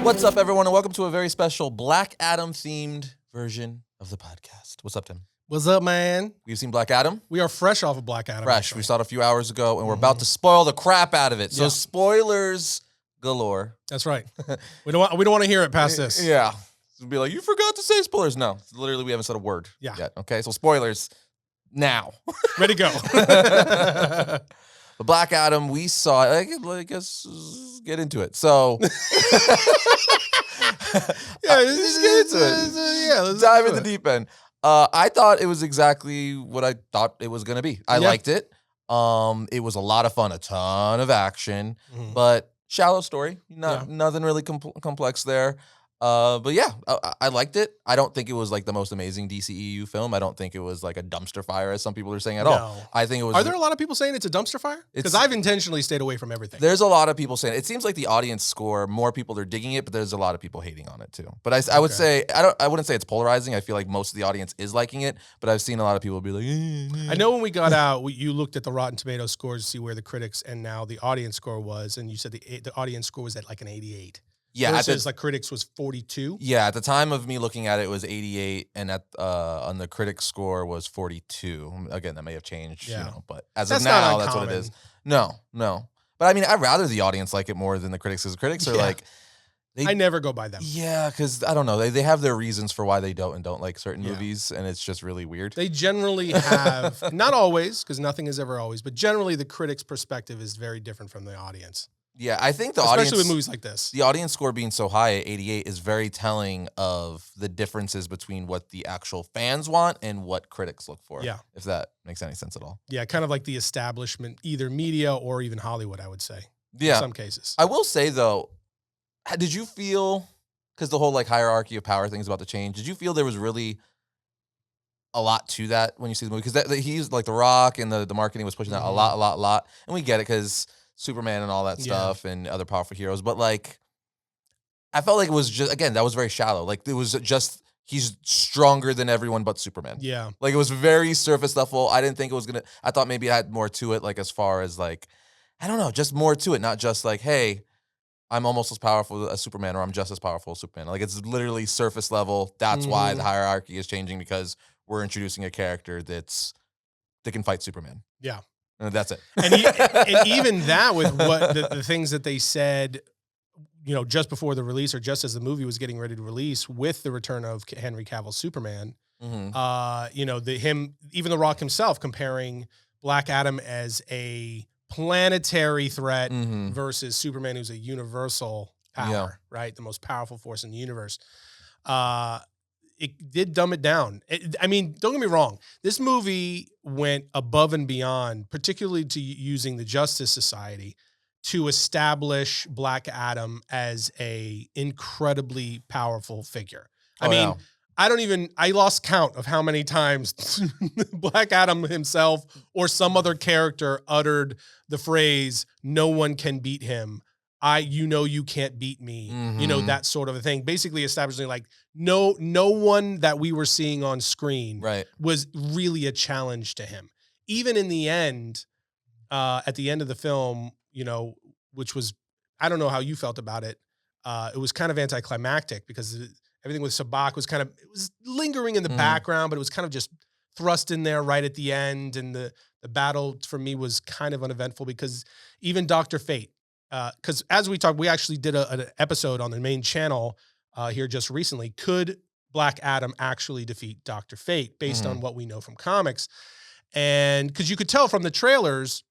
What's up, everyone, and welcome to a very special Black Adam-themed version of the podcast. What's up, Tim? What's up, man? We've seen Black Adam? We are fresh off of Black Adam. Fresh. Actually. We saw it a few hours ago, and we're about to spoil the crap out of it. So spoilers galore. That's right. we don't want to hear it past this. Yeah. It'll be like, you forgot to say spoilers. No, literally, we haven't said a word yet. Okay, so spoilers now. Ready to go. But Black Adam, we saw it. I guess get into it. So Let's get into it. Let's dive in the deep end. I thought it was exactly what I thought it was going to be. I liked it. It was a lot of fun, a ton of action, but shallow story. Nothing really complex there. But yeah, I liked it. I don't think it was like the most amazing DCEU film. I don't think it was like a dumpster fire, as some people are saying at all. I think it was. Are there a lot of people saying it's a dumpster fire? Because I've intentionally stayed away from everything. There's a lot of people saying it. Seems like the audience score, more people are digging it, but there's a lot of people hating on it too. But I would say I wouldn't say it's polarizing. I feel like most of the audience is liking it, but I've seen a lot of people be like, I know when we got out, you looked at the Rotten Tomatoes scores to see where the critics and now the audience score was, and you said the audience score was at like an 88. Yeah, versus like critics was 42. Yeah, at the time of me looking at it, it was 88, and on the critic score was 42. Again, that may have changed, but as of now, that's what it is. No. But I mean, I'd rather the audience like it more than the critics, because critics are like, I never go by them. Yeah, because I don't know, they have their reasons for why they don't like certain movies, and it's just really weird. They generally have, not always, because nothing is ever always, but generally the critic's perspective is very different from the audience. Yeah, I think the especially audience, with movies like this, the audience score being so high at 88 is very telling of the differences between what the actual fans want and what critics look for. Yeah, if that makes any sense at all. Yeah, kind of like the establishment, either media or even Hollywood, I would say. Yeah, in some cases. I will say though, did you feel, because the whole like hierarchy of power thing is about to change? Did you feel there was really a lot to that when you see the movie? Because he's like The Rock, and the marketing was pushing that a lot, and we get it because Superman and all that stuff and other powerful heroes, but like I felt like it was just, again, that was very shallow. Like it was just, he's stronger than everyone but Superman. Yeah. Like it was very surface level. I didn't think it was gonna, I thought maybe it had more to it, like as far as like, I don't know, just more to it, not just like, hey, I'm almost as powerful as Superman, or I'm just as powerful as Superman. Like it's literally surface level. That's why the hierarchy is changing, because we're introducing a character that can fight Superman. Yeah. And that's it. And even that, with what the things that they said, just before the release, or just as the movie was getting ready to release, with the return of Henry Cavill's Superman, even The Rock himself comparing Black Adam as a planetary threat versus Superman, who's a universal power, right? The most powerful force in the universe. It did dumb it down. I mean, don't get me wrong. This movie went above and beyond, particularly to using the Justice Society to establish Black Adam as a incredibly powerful figure. I lost count of how many times Black Adam himself or some other character uttered the phrase, "No one can beat him. You can't beat me," that sort of a thing. Basically establishing like no one that we were seeing on screen was really a challenge to him. Even in the end, at the end of the film, which was, I don't know how you felt about it. It was kind of anticlimactic, because everything with Sabak was it was lingering in the background, but it was kind of just thrust in there right at the end. And the battle for me was kind of uneventful, because even Dr. Fate, because as we talked, we actually did an episode on the main channel here just recently. Could Black Adam actually defeat Dr. Fate based on what we know from comics? And because you could tell from the trailers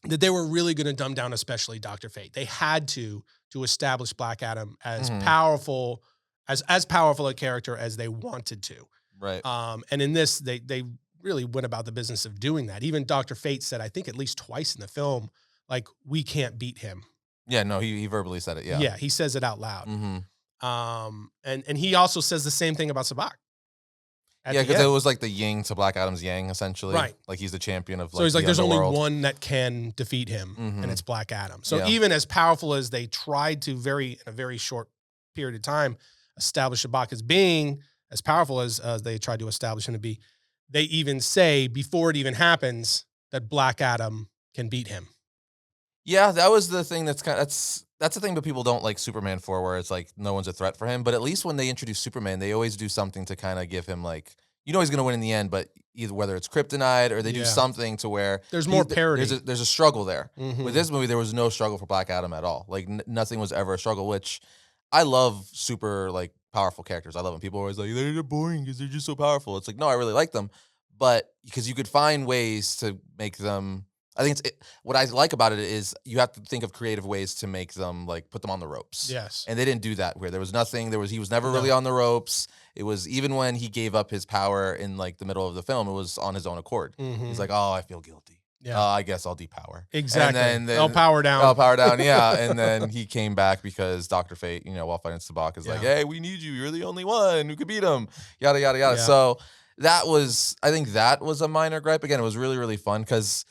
that they were really going to dumb down, especially Dr. Fate. They had to establish Black Adam as powerful, as powerful a character as they wanted to. Right. And in this, they really went about the business of doing that. Even Dr. Fate said, I think at least twice in the film, like, we can't beat him. Yeah, no, he verbally said it. Yeah. Yeah, he says it out loud. And he also says the same thing about Sabak. Yeah, because it was like the yin to Black Adam's yang, essentially. Right. Like he's the champion of, like, so he's like, there's underworld. only one that can defeat him, and it's Black Adam. So even as powerful as they tried to in a very short period of time, establish Sabak as being as powerful as they tried to establish him to be, they even say before it even happens that Black Adam can beat him. Yeah, that was the thing that's that's the thing that people don't like Superman for, where it's like no one's a threat for him. But at least when they introduce Superman, they always do something to kind of give him like, you know, he's gonna win in the end, but either whether it's kryptonite or they do Yeah. something to where There's more parity. there's a struggle there. Mhm. With this movie, there was no struggle for Black Adam at all. Like nothing was ever a struggle, which I love super like powerful characters. I love them. People are always like, they're boring because they're just so powerful. It's like, no, I really like them. But because you could find ways to make them, I think what I like about it is you have to think of creative ways to make them like put them on the ropes. Yes. And they didn't do that where there was nothing. He was never No. really on the ropes. It was even when he gave up his power in like the middle of the film, it was on his own accord. Mhm. He's like, oh, I feel guilty. Yeah. I guess I'll depower. Exactly. And then I'll power down. I'll power down, yeah. And then he came back because Dr. Fate, you know, while fighting Sabak is like, Yeah. hey, we need you. You're the only one who could beat him. Yada, yada, yada. Yeah. So I think that was a minor gripe. Again, it was really, really fun because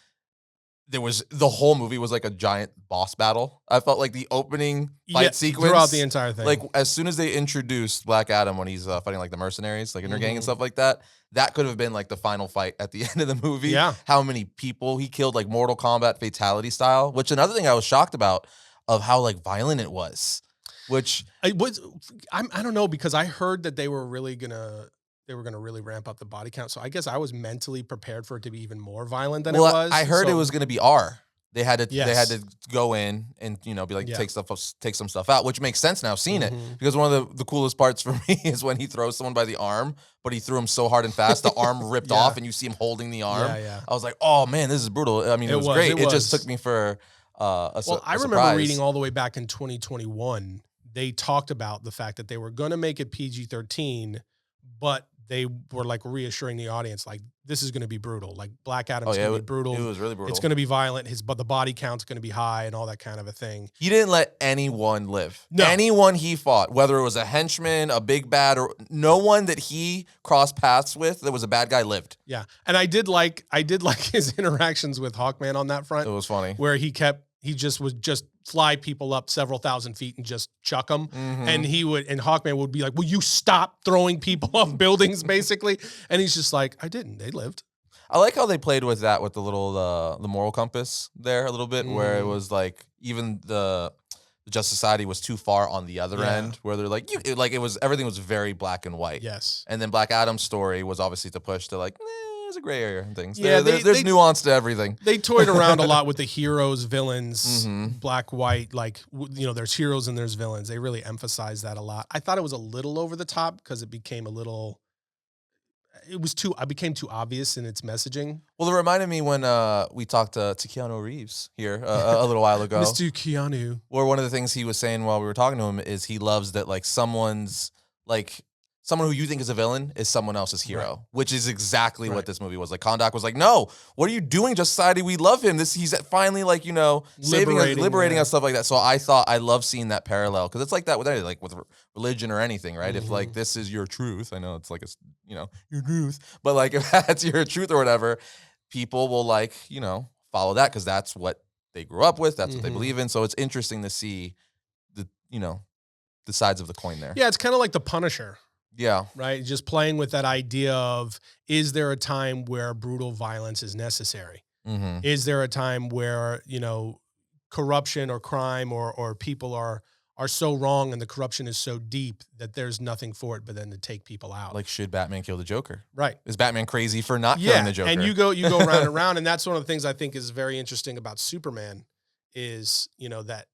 the whole movie was like a giant boss battle. I felt like the opening fight sequence throughout the entire thing. like as soon as they introduced Black Adam when he's fighting like the mercenaries, like Intergang Mhm. and stuff like that, that could have been like the final fight at the end of the movie. Yeah. How many people he killed, like Mortal Kombat fatality style, which another thing I was shocked about of how like violent it was, which I don't know, because I heard that they were gonna really ramp up the body count. So I guess I was mentally prepared for it to be even more violent than it was. I heard it So- was going to be R. They had to Yes. go in and be like Yeah. take some stuff out, which makes sense now seeing it, Mhm. because one of the coolest parts for me is when he throws someone by the arm, but he threw him so hard and fast the arm ripped Yeah. off and you see him holding the arm. Yeah, yeah. I was like, oh man, this is brutal. I mean, it was great. It just took me for a Well, I remember surprise. reading all the way back in 2021, they talked about the fact that they were going to make it PG-13, but they were like reassuring the audience, like, this is going to be brutal. Like Black Adam's going to be brutal. It was really brutal. It's going to be violent. But the body count's going to be high and all that kind of a thing. He didn't let anyone live. No. Anyone he fought, whether it was a henchman, a big bad, or no one that he crossed paths with that was a bad guy lived. Yeah. And I did like his interactions with Hawkman on that front, It was funny. where he would just fly people up several thousand feet and just chuck them. Mhm. And Hawkman would be like, will you stop throwing people off buildings, basically? And he's just like, I didn't. They lived. I like how they played with that with the little the moral compass there a little bit, where it was like even the Justice Society was too far on the other Yeah. end, where they're like everything was very black and white. Yes. And then Black Adam's story was obviously to push to like there's a gray area and things. Yeah, There's nuance to everything. They toyed around a lot with the heroes, villains, Mhm. black, white, like, there's heroes and there's villains. They really emphasized that a lot. I thought it was a little over the top because it became became too obvious in its messaging. Well, it reminded me when we talked to Keanu Reeves here a little while ago. Mr. Keanu. Where one of the things he was saying while we were talking to him is he loves that like someone who you think is a villain is someone else's hero, Right. which is exactly Right. what this movie was. Like Kondak was like, no, what are you doing, Just Society? We love him. He's finally like, saving us, liberating yeah. us, stuff like that. So I love seeing that parallel, because it's like that with anything, like with religion or anything, right? If like this is your truth, I know it's like your truth, but like if that's your truth or whatever, people will like follow that because that's what they grew up with, that's what they Mhm. believe in. So it's interesting to see the sides of the coin there. Yeah, it's kind of like the Punisher. Yeah. Right? Just playing with that idea of, is there a time where brutal violence is necessary? Mm-hmm. Is there a time where, corruption or crime or people are so wrong and the corruption is so deep that there's nothing for it but then to take people out? Like, should Batman kill the Joker? Right. Is Batman crazy for not killing the Joker? And you go round and round, and that's one of the things I think is very interesting about Superman is, that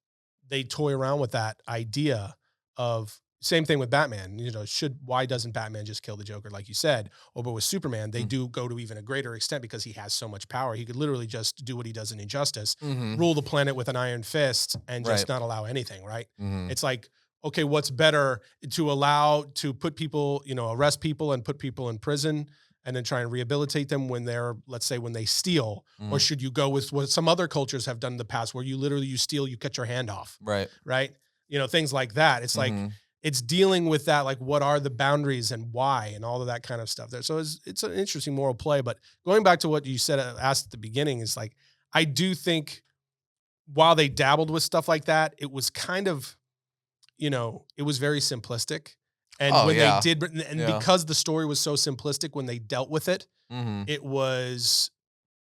they toy around with that idea of, same thing with Batman, why doesn't Batman just kill the Joker, like you said? But with Superman, they do go to even a greater extent because he has so much power. He could literally just do what he does in Injustice, Mhm. rule the planet with an iron fist and just Right. not allow anything, right? Mhm. It's like, okay, what's better to put people, arrest people and put people in prison and then try and rehabilitate them when let's say when they steal, or should you go with what some other cultures have done in the past where you steal, you cut your hand off, Right. right? Things like that. It's like, Mhm. it's dealing with that, like what are the boundaries and why and all of that kind of stuff there. So it's an interesting moral play. But going back to what you asked at the beginning is like, I do think while they dabbled with stuff like that, it was kind of, it was very simplistic. And Oh, when yeah. they did, and Yeah. because the story was so simplistic, when they dealt with it, Mhm. it was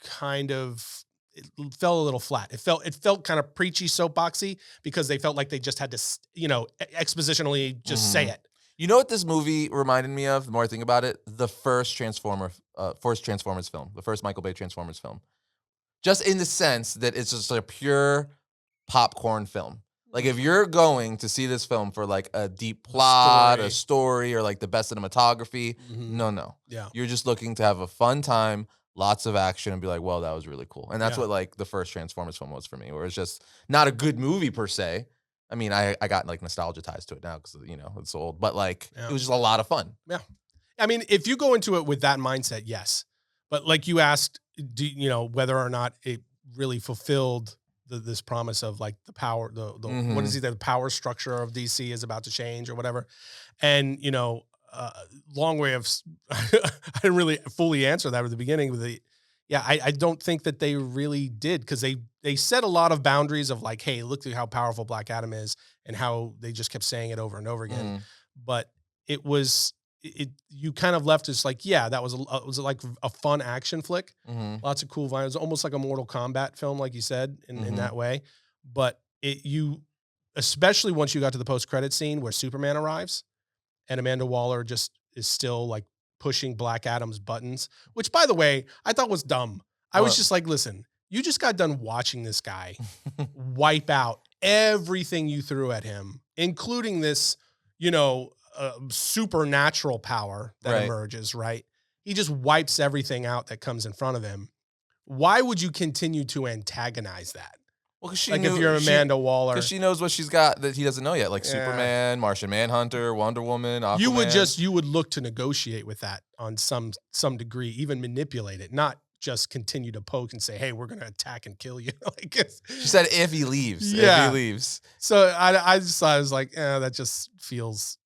kind of, it fell a little flat. It felt kind of preachy, soapboxy because they felt like they just had to, expositionally just say Mhm. it. You know what this movie reminded me of? The more I think about it, the first Transformers film, the first Michael Bay Transformers film. Just in the sense that it's just like a pure popcorn film. Like if you're going to see this film for like a deep plot, a story, or like the best cinematography, no. Yeah. You're just looking to have a fun time, lots of action, and be like, well, that was really cool. And that's Yeah. what like the first Transformers film was for me, where it's just not a good movie per se. I mean, I got like nostalgia ties to it now because it's old, but like Yeah. it was just a lot of fun. Yeah. I mean, if you go into it with that mindset, yes. But like you asked, whether or not it really fulfilled this promise of like the power, the what is Mhm. it, the power structure of DC is about to change or whatever. And, long way of, I didn't really fully answer that at the beginning with I don't think that they really did because they set a lot of boundaries of like, hey, look at how powerful Black Adam is and how they just kept saying it over and over again. Mhm. But it was you kind of left us like, yeah, that was it was like a fun action flick. Mhm. Lots of cool violence, almost like a Mortal Kombat film, like you said, in Mhm. that way. But especially once you got to the post credit scene where Superman arrives and Amanda Waller just is still like pushing Black Adam's buttons, which by the way, I thought was dumb. I was What? just like, listen, you just got done watching this guy wipe out everything you threw at him, including this, supernatural power that Right. emerges, right? He just wipes everything out that comes in front of him. Why would you continue to antagonize that? Well, because she Like if knew you're Amanda Waller, because she knows what she's got that he doesn't know yet, like yeah, Superman, Martian Manhunter, Wonder Woman, Aquaman. you would look to negotiate with that on some degree, even manipulate it, not just continue to poke and say, "Hey, we're going to attack and kill you." She said if he leaves, if he Yeah. leaves. So I just thought, I was like, that just feels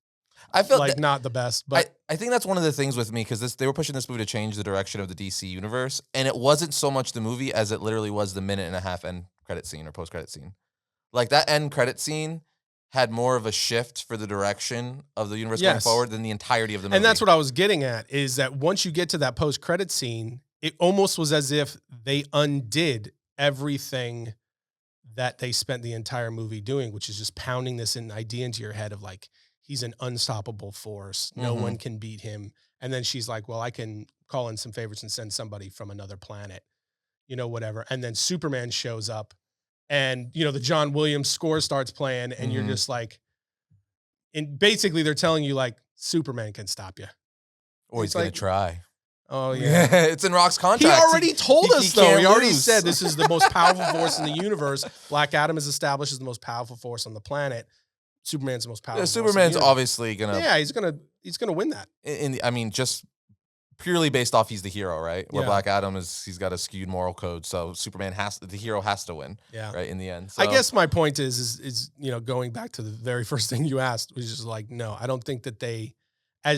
I felt like that, not the best. But I think that's one of the things with me because they were pushing this movie to change the direction of the DC universe, and it wasn't so much the movie as it literally was the minute and a half end credit scene or post credit scene. Like that end credit scene had more of a shift for the direction of the universe going yes, forward than the entirety of the movie. and that's what I was getting at is that once you get to that post credit scene, it almost was as if they undid everything that they spent the entire movie doing, which is just pounding this idea into your head of like, he's an unstoppable force. No one can beat him. And then she's like, well, I can call in some favors and send somebody from another planet, whatever. And then Superman shows up and, the John Williams score starts playing and you're just like, and basically they're telling you like, Superman can stop you. Or he's It's gonna like, try. oh yeah. It's in Rock's He contract. already told us though. can't He already lose. said this is the most powerful force in the universe. Black Adam is established as the most powerful force on the planet. Superman's the most powerful. Yeah, force in the Superman's universe. obviously gonna. Yeah, he's gonna win that. I mean, just purely based off he's the hero, right? Where Yeah. Black Adam he's got a skewed moral code, so the hero has to win, Yeah. right? In the end, I So- guess my point is going back to the very first thing you asked, was just like, no, I don't think that I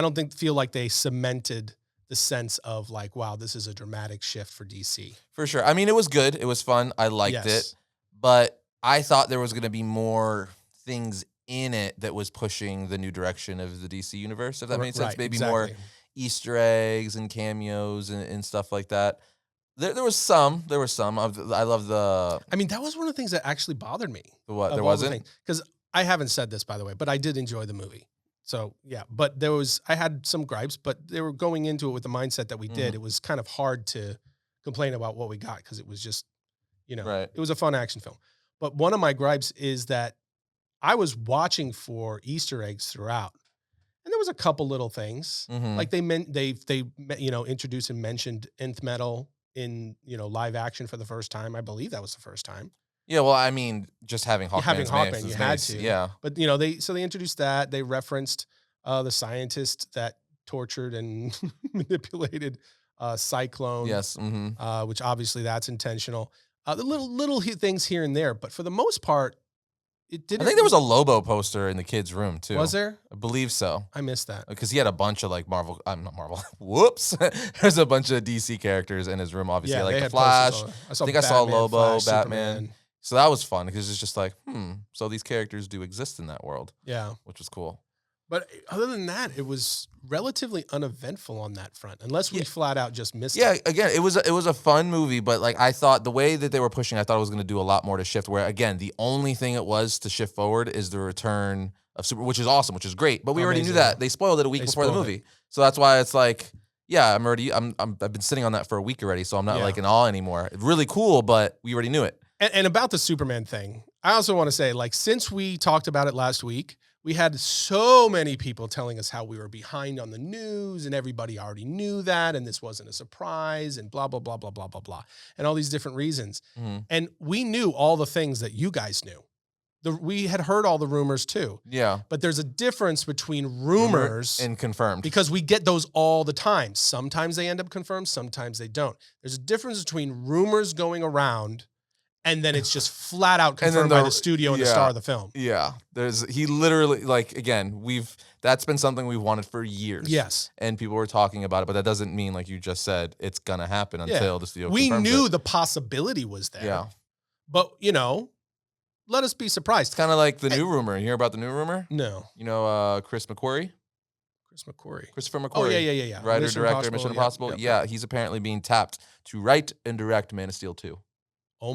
don't think feel like they cemented the sense of like, wow, this is a dramatic shift for DC. for sure. I mean, it was good. It was fun. I liked Yes. it, but I thought there was going to be more things in it that was pushing the new direction of the DC universe. If that made sense, Right, maybe more exactly. Easter eggs and cameos and stuff like that. There was some. There were some. I love the I mean, that was one of the things that actually bothered me. what there wasn't. Because I haven't said this, by the way, but I did enjoy the movie. So yeah, but I had some gripes, but they were going into it with the mindset that we did. It was kind of hard to complain about what we got because it was just, Right. it was a fun action film. But one of my gripes is that I was watching for Easter eggs throughout, and there was a couple little things Mhm. like they introduced and mentioned Nth Metal in live action for the first time. I believe that was the first time. Yeah, well, I mean, just having Hawkman's Hawkman, name, you is had nice. to. Yeah. But they introduced that. They referenced the scientist that tortured and manipulated Cyclone. Yes. Mm-hmm. Which obviously that's intentional. The little things here and there, but for the most part, it I didn't. think there was a Lobo poster in the kid's room too. Was there? I believe so. I missed that. Because he had a bunch of like Marvel. I'm not Marvel. Whoops. There's a bunch of DC characters in his room. Obviously, like they the had Flash. posters all- I think I saw Batman, Lobo, Flash, Batman. Superman. So that was fun because it's just like, so these characters do exist in that world, Yeah. which was cool. But other than that, it was relatively uneventful on that front, unless we flat out just missed Yeah, it. again, it was a fun movie, but like I thought the way that they were pushing, I thought it was going to do a lot more to shift. Where again, the only thing it was to shift forward is the return of Super, which is awesome, which is great. But we already knew Amazing. that they spoiled it a week They before the spoiled it. movie, so that's why it's like, yeah, I've been sitting on that for a week already, so I'm not Yeah. like in awe anymore. Really cool, but we already knew it. And about the Superman thing, I also want to say, like, since we talked about it last week, we had so many people telling us how we were behind on the news and everybody already knew that and this wasn't a surprise and blah, blah, blah, blah, blah, blah, blah, and all these different reasons. Mhm. And we knew all the things that you guys knew. We had heard all the rumors too, Yeah, but there's a difference between rumors and confirmed. because we get those all the time. Sometimes they end up confirmed, sometimes they don't. There's a difference between rumors going around and then it's just flat out And then confirmed by the studio and the star of the film. Yeah, he literally, like, again, that's been something we've wanted for years. Yes. And people were talking about it, but that doesn't mean, like you just said, it's gonna happen until the studio We confirms knew it. the possibility was there. Yeah. But, let us be surprised. It's kind of like the new rumor. You hear about the new rumor? No. Chris McQuarrie? Christopher McQuarrie. Oh, yeah. Writer, Mission director, Impossible, Mission yep, Impossible. yep, Yeah, yep. he's apparently being tapped to write and direct Man of Steel 2. Oh,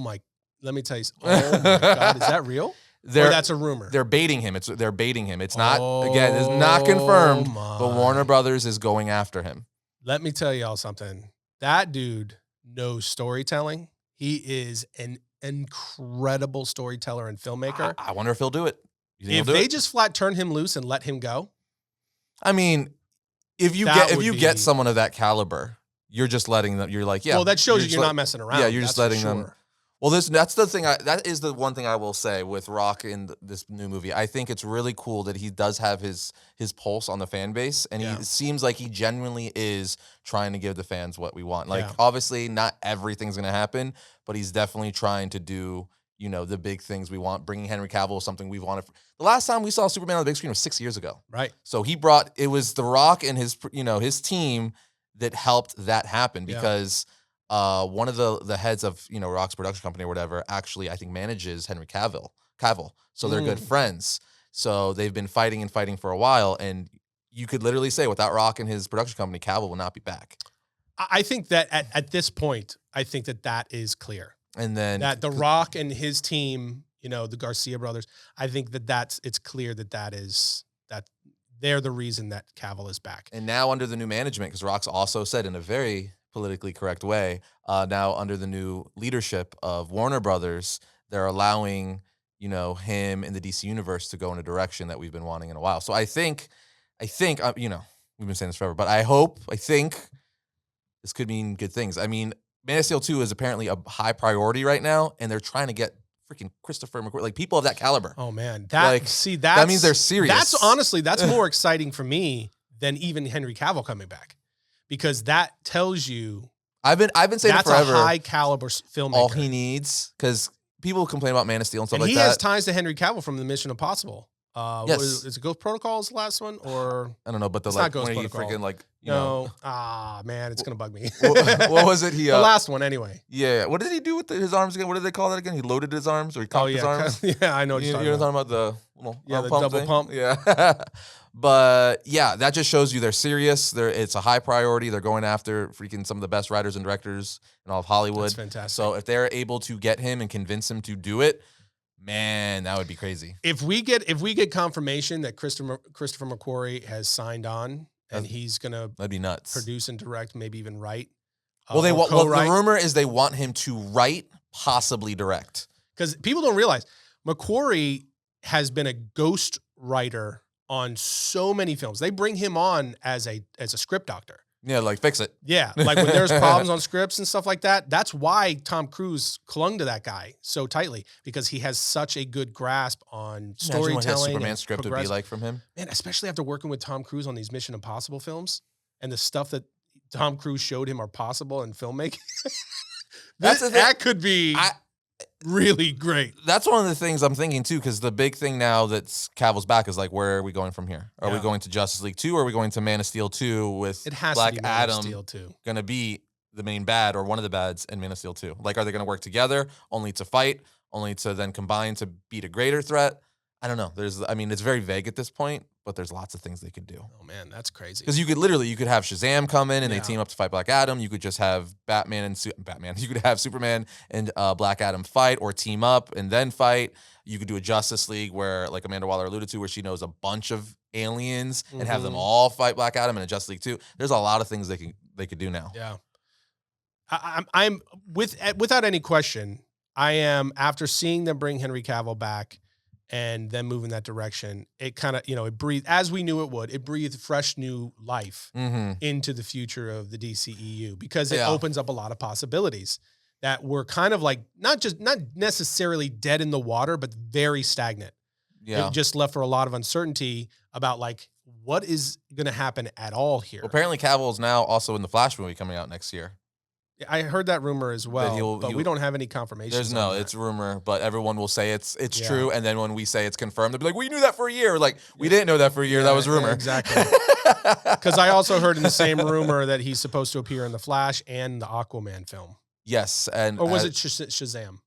let me tell you. Oh, my God. Is that real? Or that's a rumor? They're baiting him. They're baiting him. It's not, again, it's not confirmed, but Warner Brothers is going after him. Let me tell y'all something. That dude knows storytelling. He is an incredible storyteller and filmmaker. I wonder if he'll do it. You think If he'll do they it? just flat turn him loose and let him go, I mean, if you get someone of that caliber, you're just letting them. You're like, yeah. well, that shows just you're not messing around. Yeah, you're just that's letting for them. sure. Well, that's the thing. That is the one thing I will say with Rock in this new movie. I think it's really cool that he does have his pulse on the fan base, and Yeah. he seems like he genuinely is trying to give the fans what we want. Like, Yeah. obviously, not everything's gonna happen, but he's definitely trying to do, the big things we want. Bringing Henry Cavill is something we've wanted. The last time we saw Superman on the big screen was 6 years ago. Right. So it was The Rock and his team that helped that happen Yeah. because one of the heads of Rock's production company or whatever actually I think manages Henry Cavill. So they're good friends. So they've been fighting for a while, and you could literally say without Rock and his production company, Cavill will not be back. I think that at this point, I think that is clear. And then That The Rock and his team, the Garcia brothers, I think it's clear that they're the reason that Cavill is back. And now under the new management, because Rock's also said in a very politically correct way, now under the new leadership of Warner Brothers, they're allowing, him in the DC universe to go in a direction that we've been wanting in a while. So I think, we've been saying this forever, but I think this could mean good things. I mean, Man of Steel 2 is apparently a high priority right now, and they're trying to get freaking Christopher McQuarrie, like people of that caliber. Oh man, that means they're serious. That's more exciting for me than even Henry Cavill coming back, because that tells you I've been saying that's forever. a high caliber filmmaker. All he needs, because people complain about Man of Steel and stuff and like he that. has ties to Henry Cavill from the Mission Impossible. Yes. What is it Ghost Protocol is the last one, or I don't know, but It's not Ghost when he Protocol. freaking no? Man, it's gonna bug me. what was it? He The last one, anyway. yeah. What did he do with his arms again? What did they call that again? He loaded his arms or he cocked his arms. yeah, I know what You you're know talking what I'm about. talking about? The little arm the pump double thing? pump. Yeah. But yeah, that just shows you they're serious. It's a high priority. They're going after freaking some of the best writers and directors in all of Hollywood. That's fantastic. So if they're able to get him and convince him to do it, man, that would be crazy. If we get confirmation that Christopher McQuarrie has signed on and he's gonna That'd be nuts. produce and direct, maybe even write. Well, or the co-write, rumor is they want him to write, possibly direct. because people don't realize McQuarrie has been a ghost writer on so many films. They bring him on as a script doctor. Yeah, like fix it. Yeah, like when there's problems on scripts and stuff like that. That's why Tom Cruise clung to that guy so tightly, because he has such a good grasp on storytelling. Imagine what his Superman and script would be progress- like from him. Man, especially after working with Tom Cruise on these Mission Impossible films and the stuff that Tom Cruise showed him are possible in filmmaking. That's the thing. That could be really great. That's one of the things I'm thinking too, because the big thing now that's Cavill's back is like, where are we going from here? Are we Yeah. going to Justice League 2 or are we going to Man of Steel 2 with It has Black to be Man of Adam Steel too. going to be the main bad or one of the bads in Man of Steel 2? Like, are they going to work together only to fight, only to then combine to beat a greater threat? I don't know. It's very vague at this point, Yeah. there's lots of things they could do. Oh man, that's crazy. Because you could have Shazam come in and they Yeah. team up to fight Black Adam. You could just have Batman. You could have Superman and Black Adam fight or team up and then fight. You could do a Justice League where, like Amanda Waller alluded to, where she knows a bunch of aliens and have them all fight Black Adam in a Justice League too. There's a lot of things they could do now. Yeah. I'm without any question, I am, after seeing them bring Henry Cavill back and then move in that direction, it kind of, it breathed, as we knew it would, it breathed fresh new life into the future of the DCEU, because it opens up a lot of possibilities that were kind of like, not necessarily dead in the water, but very stagnant. Yeah. It just left for a lot of uncertainty about like, what is going to happen at all here. Well, apparently Cavill is now also in the Flash movie coming out next year. I heard that rumor as well, but we don't have any confirmation. It's rumor, but everyone will say it's true, and then when we say it's confirmed, they'll be like, "We knew that for a year." Like, we didn't know that for a year. That was rumor. Yeah, exactly. Because I also heard in the same rumor that he's supposed to appear in the Flash and the Aquaman film. Yes, and or was it Shazam?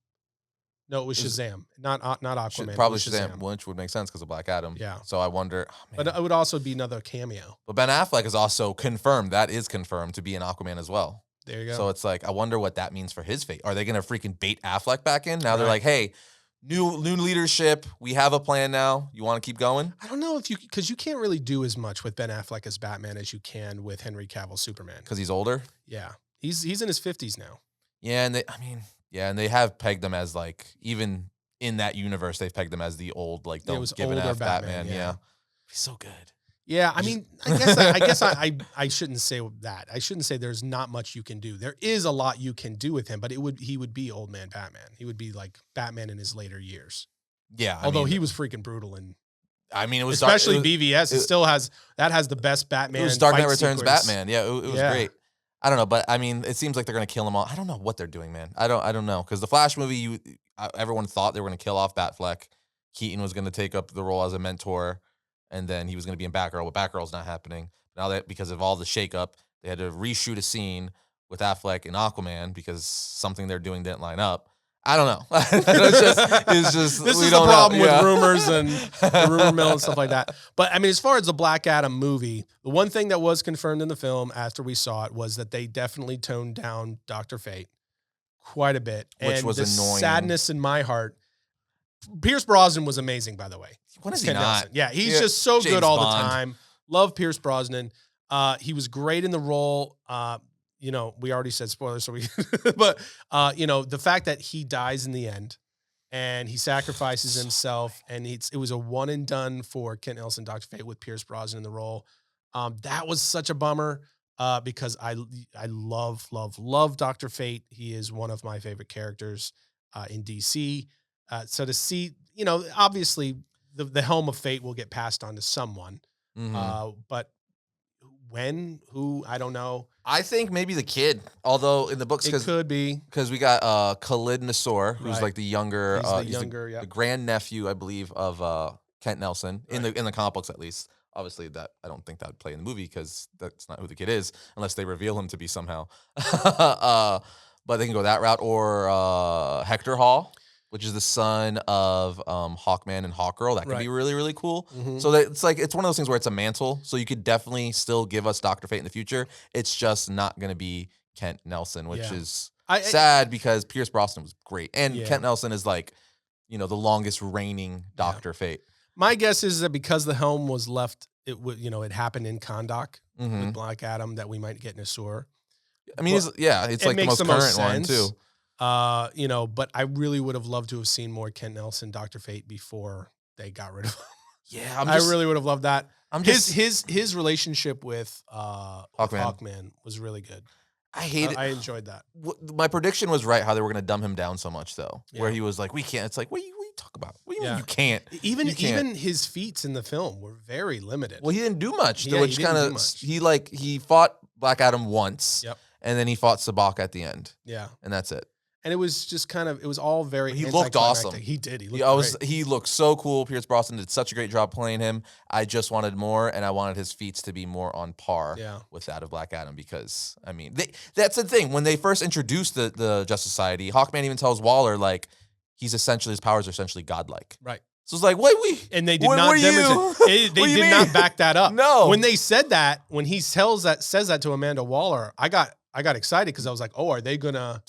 No, it was Shazam, not Aquaman. Probably Shazam, which would make sense because of Black Adam. Yeah. So I wonder. But it would also be another cameo. But Ben Affleck is also confirmed. That is confirmed to be in Aquaman as well. There you go. So it's like, I wonder what that means for his fate. Are they going to freaking bait Affleck back in? Now they're like, hey, new leadership. We have a plan now. You want to keep going? I don't know because you can't really do as much with Ben Affleck as Batman as you can with Henry Cavill Superman. Because he's older? Yeah. He's in his 50s now. Yeah, and they have pegged him as, like, even in that universe, they've pegged him as the old, like, don't give an F Batman. Yeah. He's so good. Yeah, I mean, I guess I shouldn't say that. I shouldn't say there's not much you can do. There is a lot you can do with him, but he would be old man Batman. He would be like Batman in his later years. Yeah, although he was freaking brutal, and it was especially BVS. It still has the best Batman. It was Dark Knight Returns sequence. Batman. Yeah, it was great. I don't know, but I mean, it seems like they're gonna kill him all. I don't know what they're doing, man. I don't know, because the Flash movie, everyone thought they were gonna kill off Batfleck. Keaton was gonna take up the role as a mentor. And then he was going to be in Batgirl, but Batgirl's not happening. Now that, because of all the shakeup, they had to reshoot a scene with Affleck and Aquaman because something they're doing didn't line up. I don't know. It's just this is the problem with rumors and the rumor mill and stuff like that. But I mean, as far as the Black Adam movie, the one thing that was confirmed in the film after we saw it was that they definitely toned down Dr. Fate quite a bit. Which was annoying. Sadness in my heart. Pierce Brosnan was amazing, by the way. When is he not? Yeah, he's just so James good all Bond. the time. Love Pierce Brosnan. He was great in the role. We already said spoilers, so but the fact that he dies in the end and he sacrifices himself, and it was a one and done for Kent Nelson, Dr. Fate, with Pierce Brosnan in the role. That was such a bummer because I love Dr. Fate. He is one of my favorite characters in DC. So to see, obviously the helm of fate will get passed on to someone. But who, I don't know. I think maybe the kid, although in the books, it could be, because we got Khalid Nasor, who's like the younger, he's the grandnephew, I believe, of Kent Nelson in the comic books, at least. Obviously, that I don't think that would play in the movie because that's not who the kid is, unless they reveal him to be somehow. But they can go that route, or Hector Hall, which is the son of Hawkman and Hawkgirl. That could be really, really cool. So it's one of those things where it's a mantle. So you could definitely still give us Dr. Fate in the future. It's just not going to be Kent Nelson, which is sad because Pierce Brosnan was great. And Kent Nelson is the longest reigning Dr. Fate. My guess is that because the helm was left, it happened in Kahndaq with Black Adam, that we might get Nasor. I mean, it's like the most current one too. But I really would have loved to have seen more Kent Nelson, Dr. Fate, before they got rid of him. Yeah, I really would have loved that. His relationship with Hawkman was really good. I hate it. I enjoyed that. My prediction was right, how they were going to dumb him down so much, though. Where he was like, we can't. It's like, what you talk about? What do you mean you can't? Even his feats in the film were very limited. Well, he didn't do much. Which kind of, he fought Black Adam once. Yep. And then he fought Sabak at the end. Yeah. And that's it. And it was just it was all very He looked awesome. He did. He looked great. He looked so cool. Pierce Brosnan did such a great job playing him. I just wanted more, and I wanted his feats to be more on par with that of Black Adam, because, I mean, that's the thing. When they first introduced the Justice Society, Hawkman even tells Waller, his powers are essentially godlike. Right. So it's like, wait, And they did what not are you? demonstrate. They What do you did not mean? back that up. No. When they said that, when he says that to Amanda Waller, I got excited because I was like, oh, are they gonna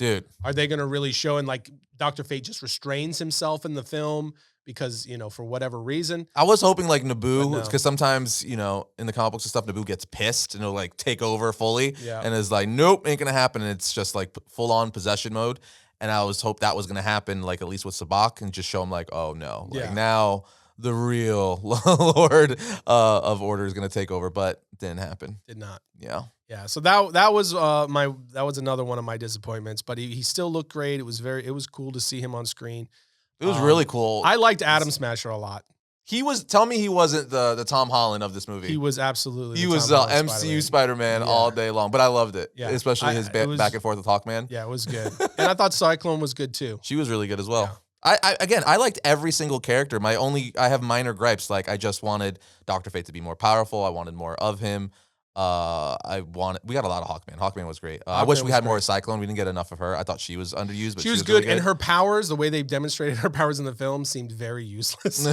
really show? And like Dr. Fate just restrains himself in the film because, for whatever reason. I was hoping like Naboo, no. because sometimes, in the comic books and stuff, Naboo gets pissed and he'll like take over fully Yeah. and is like, nope, ain't gonna happen. And it's just like full on possession mode. And I was hope that was gonna happen, like at least with Sabak, and just show him like, oh no, like now the real Lord of Order is gonna take over, but it didn't happen. Did not. Yeah. Yeah. So that was another one of my disappointments, but he still looked great. It was cool to see him on screen. It was really cool. I liked Atom Smasher a lot. Tell me he wasn't the Tom Holland of this movie. He was absolutely. He was MCU Spider-Man all day long, but I loved it. Yeah. Especially his back and forth with Hawkman. Yeah, it was good. And I thought Cyclone was good too. She was really good as well. Yeah. I liked every single character. I have minor gripes. Like I just wanted Dr. Fate to be more powerful. I wanted more of him. We got a lot of Hawkman. Hawkman was great. I wish we had more of Cyclone. We didn't get enough of her. I thought she was underused, but she was good. Really good. And her powers, the way they demonstrated her powers in the film, seemed very useless.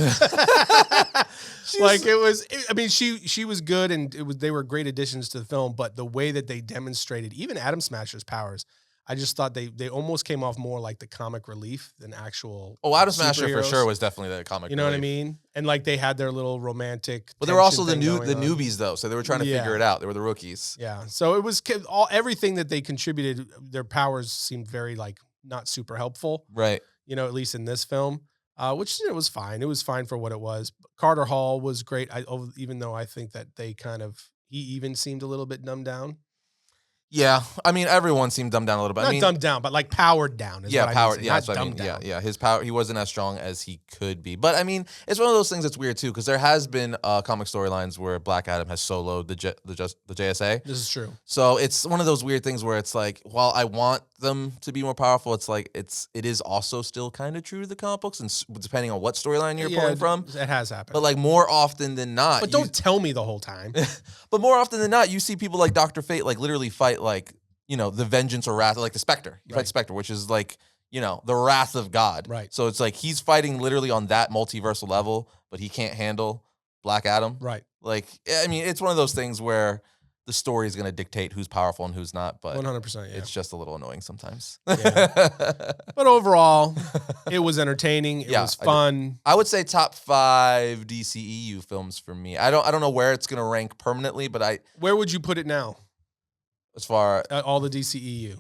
She was good, and they were great additions to the film. But the way that they demonstrated, even Atom Smasher's powers, I just thought they almost came off more like the comic relief than actual. Oh, Atom Smasher for sure was definitely the comic. You know what I mean? And like they had their little romantic. But they were also the newbies though, so they were trying to figure it out. They were the rookies. Yeah. So it was everything that they contributed. Their powers seemed very like not super helpful. Right. At least in this film, which it was fine. It was fine for what it was. Carter Hall was great. Even though I think that he even seemed a little bit dumbed down. Yeah, I mean everyone seemed dumbed down a little bit. Not dumbed down, but like powered down. Powered. Yeah, that's what I mean. Yeah. His power, he wasn't as strong as he could be. But I mean, it's one of those things that's weird too, because there has been comic storylines where Black Adam has soloed the JSA. This is true. So it's one of those weird things where it's like, while I want them to be more powerful, it's like it is also still kind of true to the comic books, and depending on what storyline you're pulling from, it has happened. But like more often than not, but don't tell me the whole time. But more often than not, you see people like Dr. Fate like literally fight like, the vengeance or wrath, like the Spectre. He fights Spectre, which is like, the wrath of God. Right. So it's like he's fighting literally on that multiversal level, but he can't handle Black Adam. Right. Like, I mean, it's one of those things where the story is going to dictate who's powerful and who's not, but 100%, yeah. It's just a little annoying sometimes. Yeah. But overall, it was entertaining. It was fun. I would say top 5 DCEU films for me. I don't know where it's going to rank permanently, but where would you put it now? As far all the DCEU.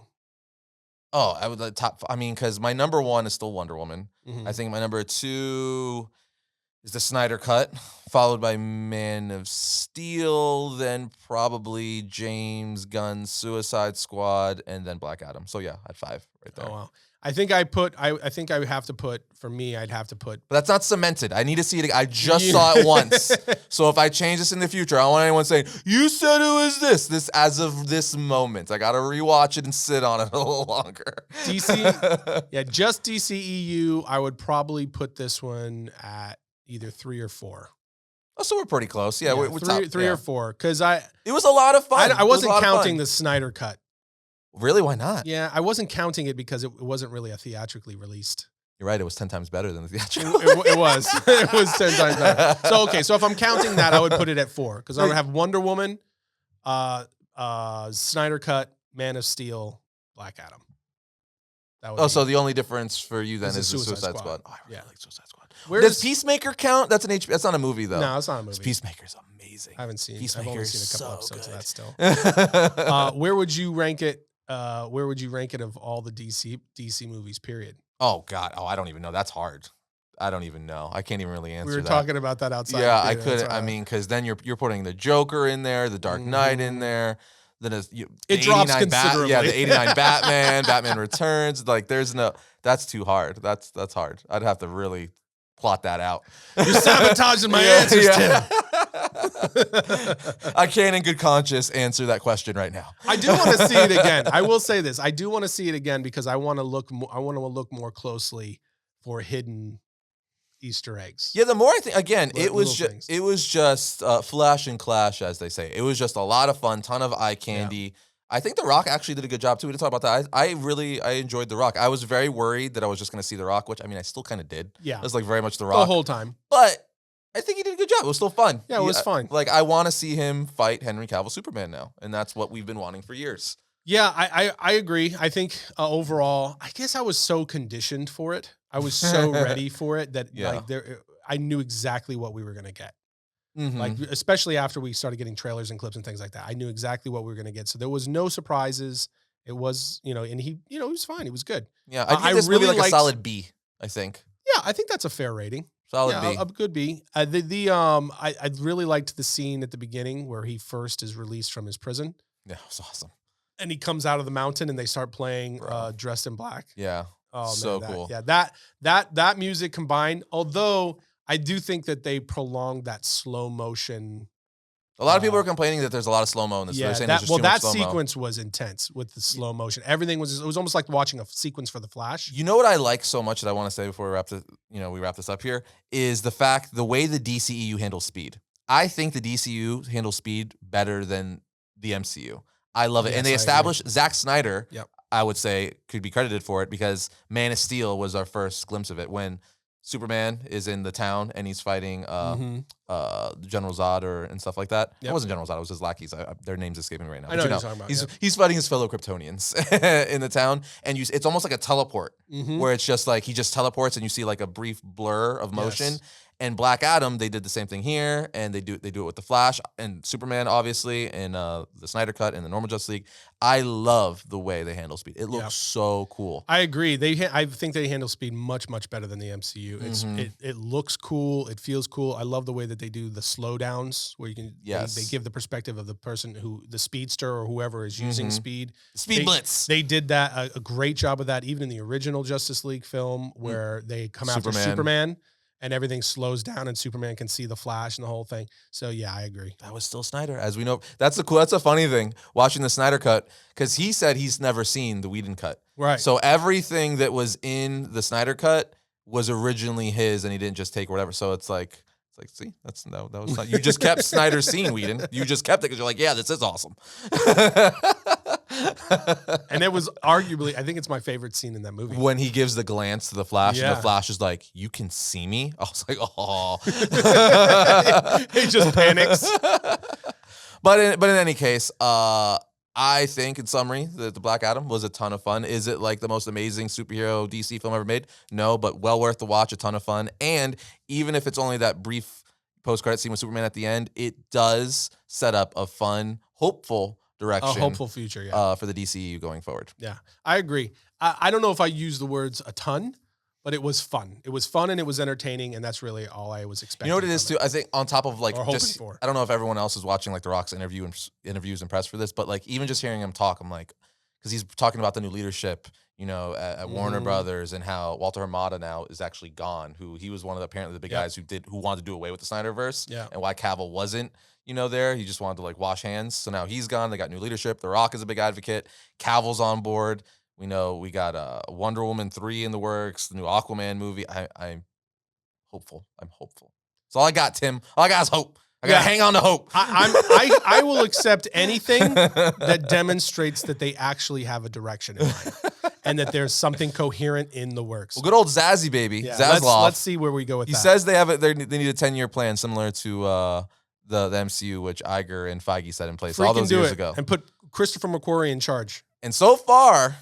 Oh, I would like top. I mean, because my number 1 is still Wonder Woman. Mm-hmm. I think my number 2 is the Snyder Cut, followed by Man of Steel, then probably James Gunn's Suicide Squad, and then Black Adam. So yeah, at 5 right there. Oh wow. I think I would have to put, for me, I'd have to put. But that's not cemented. I need to see it. I just saw it once. So if I change this in the future, I don't want anyone saying, you said it was this as of this moment. I got to rewatch it and sit on it a little longer. Just DCEU, I would probably put this one at either 3 or 4. Oh, so we're pretty close. Yeah, we're three or 4. Because it was a lot of fun. I wasn't counting the Snyder Cut. Really? Why not? Yeah, I wasn't counting it because it wasn't really a theatrically released. You're right. It was 10 times better than the theatrical. It was. It was 10 times better. So, okay. So if I'm counting that, I would put it at 4 because I would have Wonder Woman, Snyder Cut, Man of Steel, Black Adam. So the only difference for you then is the Suicide Squad. Oh, I really like Suicide Squad. Does Peacemaker count? That's an that's not a movie though. No, it's not a movie. Peacemaker's amazing. I haven't seen. Peacemaker. I've only seen a couple episodes good. of that still. Where would you rank it? Where would you rank it of all the DC movies? Period. Oh God. Oh, I don't even know. That's hard. I don't even know. I can't even really answer. We were that. Talking about that outside. Yeah, I couldn't. I mean, because then you're putting the Joker in there, the Dark Knight in there. Then it drops considerably. The 89 Batman Returns. Like that's too hard. That's hard. I'd have to really plot that out. You're sabotaging my answers, Tim. I can't in good conscience answer that question right now. I do want to see it again. I will say this. I do want to see it again because I want to look more closely for hidden Easter eggs. Yeah, the more I think, again, it was just flash and clash, as they say. It was just a lot of fun, ton of eye candy. I think The Rock actually did a good job too. We didn't talk about that. I enjoyed The Rock. I was very worried that I was just going to see The Rock, which I mean I still kind of did. Yeah. It was like very much The The Rock whole time. but I think he did a good job. It was still fun. Yeah, it was fun. Like I want to see him fight Henry Cavill Superman now, and that's what we've been wanting for years. Yeah, I agree. I think overall, I guess I was so conditioned for it. I was so ready for it that like I knew exactly what we were going to get. Like, especially after we started getting trailers and clips and things like that, I knew exactly what we were going to get. So there was no surprises. It was, and he was fine. He was good. Yeah, I give this movie like a solid B, I think. Yeah, I think that's a fair rating. Solid B. A good B. I really liked the scene at the beginning where he first is released from his prison. Yeah, it was awesome. And he comes out of the mountain and they start playing Dressed in Black. Yeah. Oh, so man, cool. Yeah, that music combined, although I do think that they prolonged that slow motion. A lot of people are complaining that there's a lot of slow-mo in this. Yeah, that sequence was intense with the slow motion. Everything it was almost like watching a sequence for The Flash. You know what I like so much that I want to say before we wrap this up here is the way the DCEU handles speed. I think the DCU handles speed better than the MCU. I love it. Yes, And they established Zack Snyder, I would say, could be credited for it because Man of Steel was our first glimpse of it when Superman is in the town and he's fighting General Zod and stuff like that. It wasn't General Zod, it was his lackeys. Their names escaping me right now. I know what you're talking about. He's fighting his fellow Kryptonians in the town, and it's almost like a teleport where it's just like he just teleports and you see like a brief blur of motion. Yes. And Black Adam, they did the same thing here, and they do it with the Flash and Superman, obviously, and the Snyder Cut and the normal Justice League. I love the way they handle speed. It looks so cool. I agree. I think they handle speed much, much better than the MCU. It looks cool. It feels cool. I love the way that they do the slowdowns where you can they give the perspective of the person the speedster or whoever is using speed. Speed blitz. They did that a great job of that even in the original Justice League film where they come after Superman. And everything slows down, and Superman can see the Flash and the whole thing. So yeah, I agree. That was still Snyder, as we know. That's a funny thing watching the Snyder Cut because he said he's never seen the Whedon cut. Right. So everything that was in the Snyder Cut was originally his, and he didn't just take whatever. So it's like, see, that was not, you just kept Snyder's scene, Whedon. You just kept it because you're like, yeah, this is awesome. And it was arguably, I think it's my favorite scene in that movie. When he gives the glance to the Flash, and the Flash is like, you can see me? I was like, oh. He just panics. But in any case, I think, in summary, the Black Adam was a ton of fun. Is it like the most amazing superhero DC film ever made? No, but well worth the watch, a ton of fun. And even if it's only that brief post-credit scene with Superman at the end, it does set up a fun, hopeful direction. A hopeful future, for the DCU going forward. Yeah, I agree. I don't know if I use the words a ton, but it was fun. It was fun and it was entertaining, and that's really all I was expecting. You know what it is, too? I think on top of like just, for. I don't know if everyone else is watching like The Rock's interviews and press for this, but like even just hearing him talk, I'm like, because he's talking about the new leadership, at Warner Brothers and how Walter Hamada now is actually gone, who he was one of the apparently the big guys who wanted to do away with the Snyderverse, and why Cavill wasn't, there. He just wanted to like wash hands. So now he's gone. They got new leadership. The Rock is a big advocate. Cavill's on board. We know we got Wonder Woman 3 in the works, the new Aquaman movie. I'm hopeful. I'm hopeful. That's all I got, Tim. All I got is hope. I gotta hang on to hope. I will accept anything that demonstrates that they actually have a direction in mind and that there's something coherent in the works. Well, good old Zazzy baby, Zaslav. Let's see where we go with that. He says they need a 10-year plan similar to the MCU, which Iger and Feige set in place all those years ago, and put Christopher McQuarrie in charge. And so far,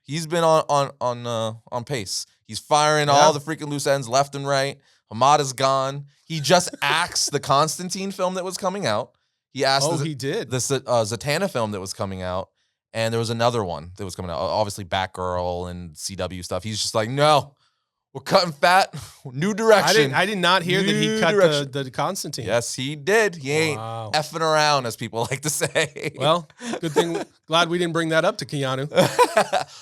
he's been on pace. He's firing all the freaking loose ends left and right. Hamada's gone. He just axed the Constantine film that was coming out. He asked. He did the Zatanna film that was coming out, and there was another one that was coming out. Obviously, Batgirl and CW stuff. He's just like, no, we're cutting fat. New direction. I did not hear that he cut the Constantine. Yes, he did. He ain't effing around, as people like to say. Well, good thing. Glad we didn't bring that up to Keanu.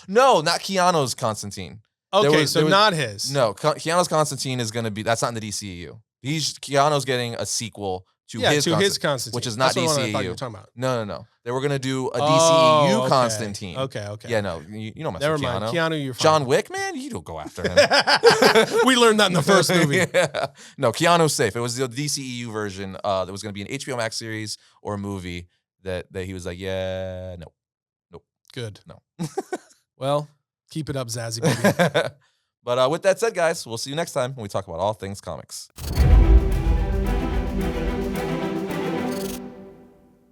No, not Keanu's Constantine. Okay, not his. No, Keanu's Constantine is going to be. That's not in the DCEU. Keanu's getting a sequel to his Constantine, which is not DCEU. I thought you were talking about. No. They were going to do a DCEU Constantine. Okay. Yeah, no, you don't mess with Keanu. Keanu, you're fine. John Wick, man, you don't go after him. We learned that in the first movie. No, Keanu's safe. It was the DCEU version that was going to be an HBO Max series or a movie. that he was like, yeah, no, Good. no. Well, keep it up, Zazzy baby. But with that said, guys, we'll see you next time when we talk about all things comics.